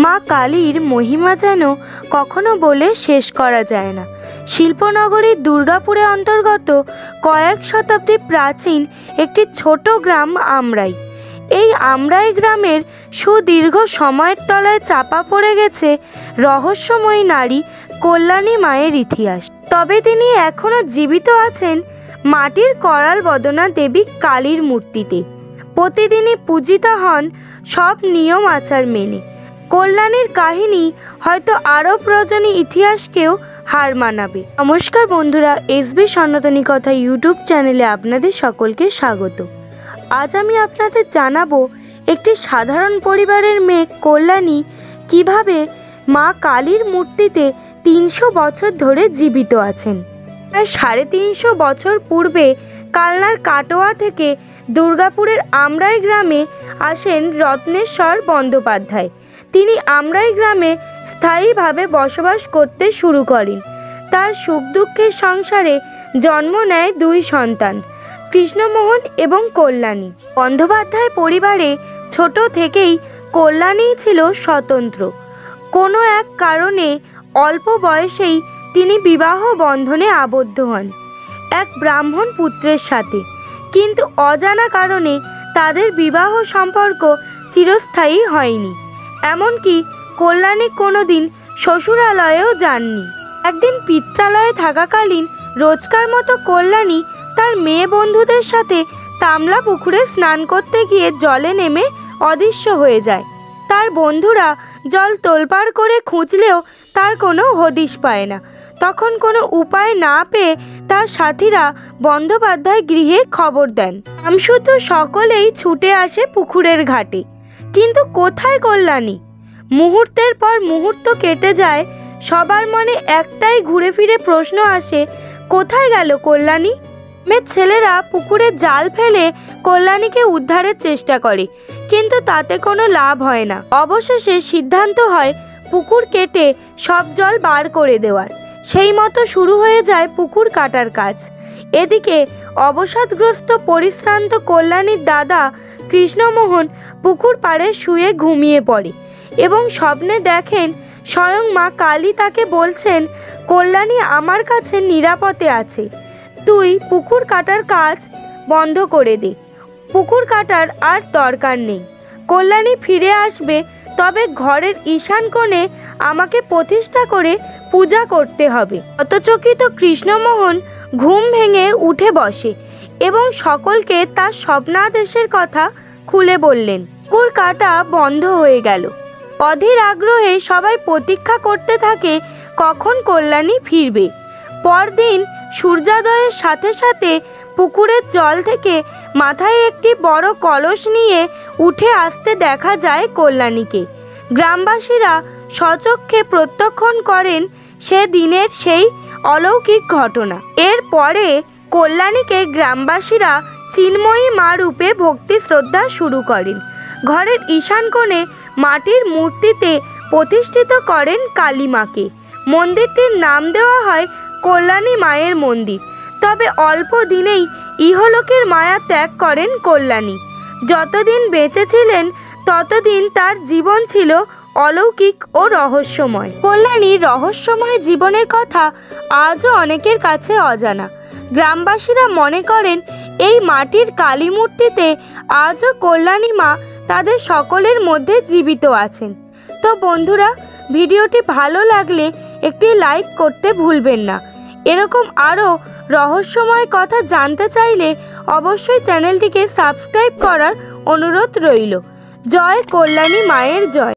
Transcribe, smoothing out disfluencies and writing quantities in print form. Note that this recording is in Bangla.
মা কালীর মহিমা যেন কখনো বলে শেষ করা যায় না। শিল্পনগরীর দুর্গাপুরে অন্তর্গত কয়েক শতাব্দী প্রাচীন একটি ছোট গ্রাম আমরাই। এই আমরাই গ্রামের সুদীর্ঘ সময়ের তলায় চাপা পড়ে গেছে রহস্যময়ী নারী কল্যাণী মায়ের ইতিহাস। তবে তিনি এখনও জীবিত আছেন মাটির করাল বদনা দেবী কালীর মূর্তিতে। প্রতিদিনই পূজিত হন সব নিয়ম আচার মেনে। কল্যাণীর কাহিনী হয়তো আরব রজনী ইতিহাসকেও হার মানাবে। নমস্কার বন্ধুরা, এসবি সনাতনী কথা ইউটিউব চ্যানেলে আপনাদের সকলকে স্বাগত। আজ আমি আপনাদের জানাবো একটি সাধারণ পরিবারের মেয়ে কল্যাণী কিভাবে মা কালীর মূর্তিতে 300 বছর ধরে জীবিত আছেন। প্রায় 350 বছর পূর্বে কালনার কাটোয়া থেকে দুর্গাপুরের আমরাই গ্রামে আসেন রত্নেশ্বর বন্দ্যোপাধ্যায়। তিনি আমরাই গ্রামে স্থায়ীভাবে বসবাস করতে শুরু করেন। তার সুখ দুঃখের সংসারে জন্ম নেয় 2 সন্তান, কৃষ্ণমোহন এবং কল্যাণী। বন্দ্যোপাধ্যায় পরিবারে ছোট থেকেই কল্যাণী ছিল স্বতন্ত্র। কোনো এক কারণে অল্প বয়সেই তিনি বিবাহ বন্ধনে আবদ্ধ হন এক ব্রাহ্মণ পুত্রের সাথে। কিন্তু অজানা কারণে তাদের বিবাহ সম্পর্ক চিরস্থায়ী হয়নি। এমনকি কল্যাণী কোনোদিন শ্বশুরালয়েও যাননি। একদিন পিত্রালয়ে থাকাকালীন রোজকার মতো কল্যাণী তার মেয়ে বন্ধুদের সাথে তামলা পুকুরে স্নান করতে গিয়ে জলে নেমে অদৃশ্য হয়ে যায়। তার বন্ধুরা জল তোলপাড় করে খুঁজলেও তার কোনো হদিশ পায় না। তখন কোনো উপায় না পেয়ে তার সাথীরা বন্দ্যোপাধ্যায় গৃহে খবর দেন। আমশুদ্ধ সকলেই ছুটে আসে পুকুরের ঘাটে, কিন্তু কোথায় কল্যাণী? মুহূর্তের পর মুহূর্ত কেটে যায়। সবার মনে একটাই ঘুরে ফিরে প্রশ্ন আসে, কোথায় গেল কল্যাণী? মেয়ের ছেলেরা পুকুরে জাল ফেলে কল্যাণীকে উদ্ধারের চেষ্টা করে, কিন্তু তাতে কোনো লাভ হয় না। অবশেষে সিদ্ধান্ত হয় পুকুর কেটে সব জল বার করে দেওয়ার। সেই মতো শুরু হয়ে যায় পুকুর কাটার কাজ। এদিকে অবসাদগ্রস্ত পরিশ্রান্ত কল্যাণীর দাদা কৃষ্ণমোহন পুকুর পাড়ে শুয়ে ঘুমিয়ে পড়ে এবং স্বপ্নে দেখেন স্বয়ং মা কালী তাকে বলছেন, কল্যাণী আমার কাছে নিরাপদে আছে, তুই পুকুর কাটার কাজ বন্ধ করে দে। পুকুর কাটার আর দরকার নেই। কল্যাণী ফিরে আসবে, তবে ঘরের ঈশান কোণে আমাকে প্রতিষ্ঠা করে পূজা করতে হবে। হতচকিত কৃষ্ণমোহন ঘুম ভেঙে উঠে বসে এবং সকলকে তার স্বপ্নাদেশের কথা খুলে বললেন। পুকুর কাটা বন্ধ হয়ে গেল। অধীর আগ্রহে সবাই প্রতীক্ষা করতে থাকে কখন কল্যাণী ফিরবে। পরদিন সূর্যোদয়ের সাথে সাথে পুকুরের জল থেকে মাথায় একটি বড় কলস নিয়ে উঠে আসতে দেখা যায় কল্যাণীকে। গ্রামবাসীরা স্বচক্ষে প্রত্যক্ষণ করেন সে দিনের সেই অলৌকিক ঘটনা। এরপরে কল্যাণীকে গ্রামবাসীরা চিন্ময়ী মা রূপে ভক্তি শ্রদ্ধা শুরু করেন। ঘরের ঈশান কোণে মাটির মূর্তিতে প্রতিষ্ঠিত করেন কালী মাকে। মন্দিরটির নাম দেওয়া হয় কল্যাণী মায়ের মন্দির। তবে অল্প দিনেই ইহলোকের মায়া ত্যাগ করেন কল্যাণী। যতদিন বেঁচে ছিলেন ততদিন তার জীবন ছিল অলৌকিক ও রহস্যময়। কল্যাণীর রহস্যময় জীবনের কথা আজও অনেকের কাছে অজানা। গ্রামবাসীরা মনে করেন এই মাটির কালী মূর্তিতে আজও কল্যাণী মা তাদের সকলের মধ্যে জীবিত আছেন। তো বন্ধুরা, ভিডিওটি ভালো লাগলে একটি লাইক করতে ভুলবেন না। এরকম আরও রহস্যময় কথা জানতে চাইলে অবশ্যই চ্যানেলটিকে সাবস্ক্রাইব করার অনুরোধ রইল। জয় কল্যাণী মায়ের জয়।